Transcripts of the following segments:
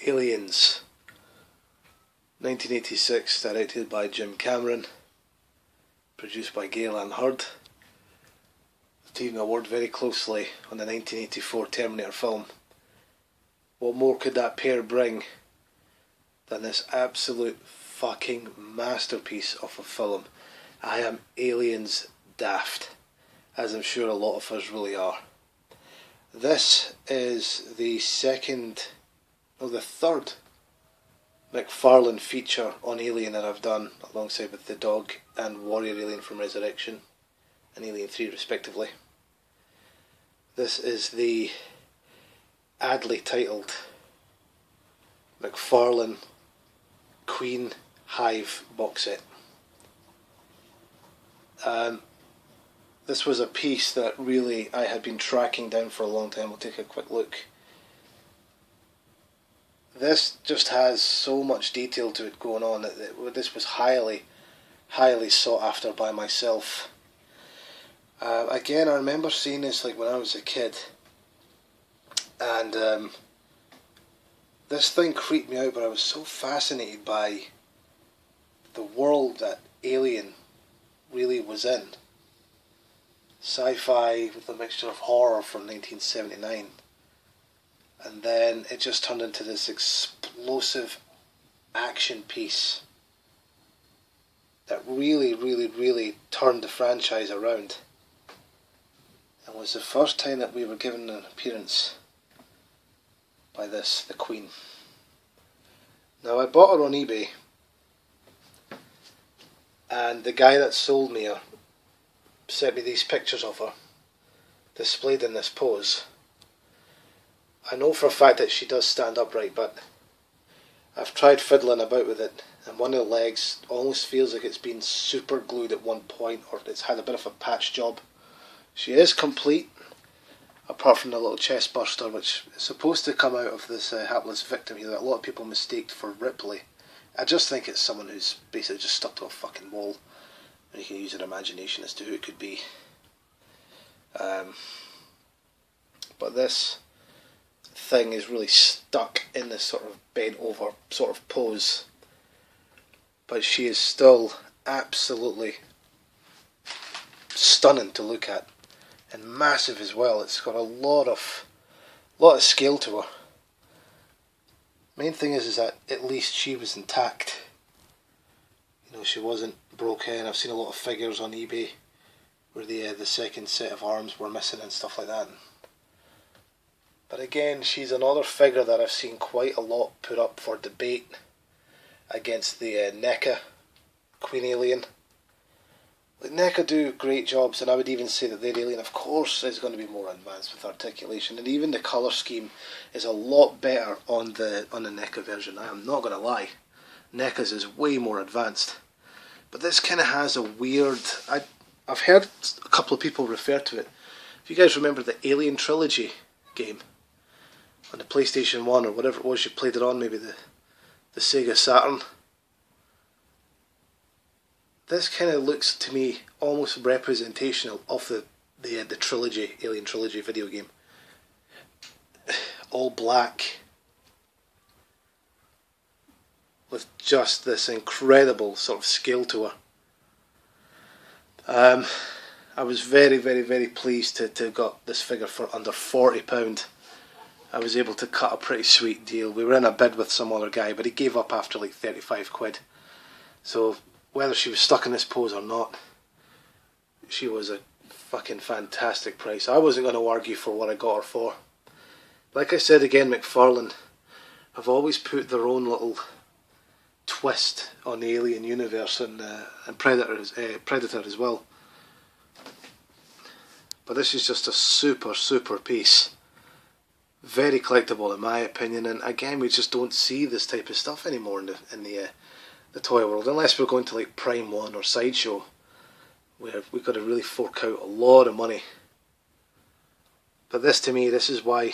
Aliens, 1986, directed by Jim Cameron, produced by Gale and Hurd. The team that worked very closely on the 1984 Terminator film. What more could that pair bring than this absolute fucking masterpiece of a film? I am aliens daft, as I'm sure a lot of us really are. This is the third McFarlane feature on Alien that I've done, alongside with The Dog and Warrior Alien from Resurrection and Alien 3 respectively. This is the adly titled McFarlane Queen Hive box set. This was a piece that really I had been tracking down for a long time. We'll take a quick look. This just has so much detail to it going on. This was highly sought after by myself. Again, I remember seeing this like when I was a kid, and this thing creeped me out, but I was so fascinated by the world that Alien really was in. Sci-fi with a mixture of horror from 1979, and then it just turned into this explosive action piece that really turned the franchise around, and was the first time that we were given an appearance by the Queen. Now, I bought her on eBay, and the guy that sold me her sent me these pictures of her displayed in this pose. I know for a fact that she does stand upright, but I've tried fiddling about with it, and one of the legs almost feels like it's been super glued at one point, or it's had a bit of a patch job. She is complete, apart from the little chest burster, which is supposed to come out of this hapless victim here that a lot of people mistaked for Ripley. I just think it's someone who's basically just stuck to a fucking wall, and you can use your imagination as to who it could be. But this thing is really stuck in this sort of bent over sort of pose, but she is still absolutely stunning to look at, and massive as well. It's got a lot of scale to her. Main thing is that at least she was intact. You know, she wasn't broken. I've seen a lot of figures on eBay where the second set of arms were missing and stuff like that. But again, she's another figure that I've seen quite a lot put up for debate against the NECA Queen Alien. Like, NECA do great jobs, and I would even say that their Alien, of course, is going to be more advanced with articulation, and even the colour scheme is a lot better on the NECA version. I am not going to lie, NECA's is way more advanced. But this kind of has a weird... I've heard a couple of people refer to it. If you guys remember the Alien Trilogy game on the PlayStation 1 or whatever it was you played it on, maybe the Sega Saturn. This kind of looks to me almost representational of the trilogy, Alien Trilogy video game. All black, with just this incredible sort of scale to her. I was very pleased to have got this figure for under £40. I was able to cut a pretty sweet deal. We were in a bid with some other guy, but he gave up after like 35 quid. So whether she was stuck in this pose or not, she was a fucking fantastic price. I wasn't going to argue for what I got her for. Like I said again, McFarlane have always put their own little twist on the Alien universe, and Predator as well. But this is just a super piece. Very collectible in my opinion, and again, we just don't see this type of stuff anymore in the toy world, unless we're going to like Prime One or Sideshow, where we've got to really fork out a lot of money. But this, to me, this is why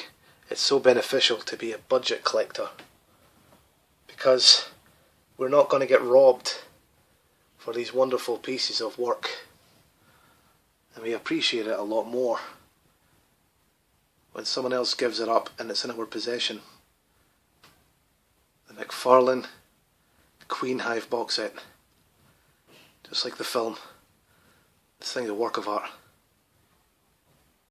it's so beneficial to be a budget collector, because we're not going to get robbed for these wonderful pieces of work, and we appreciate it a lot more when someone else gives it up and it's in our possession. McFarlane Queen Hive box set. Just like the film. This thing's a work of art.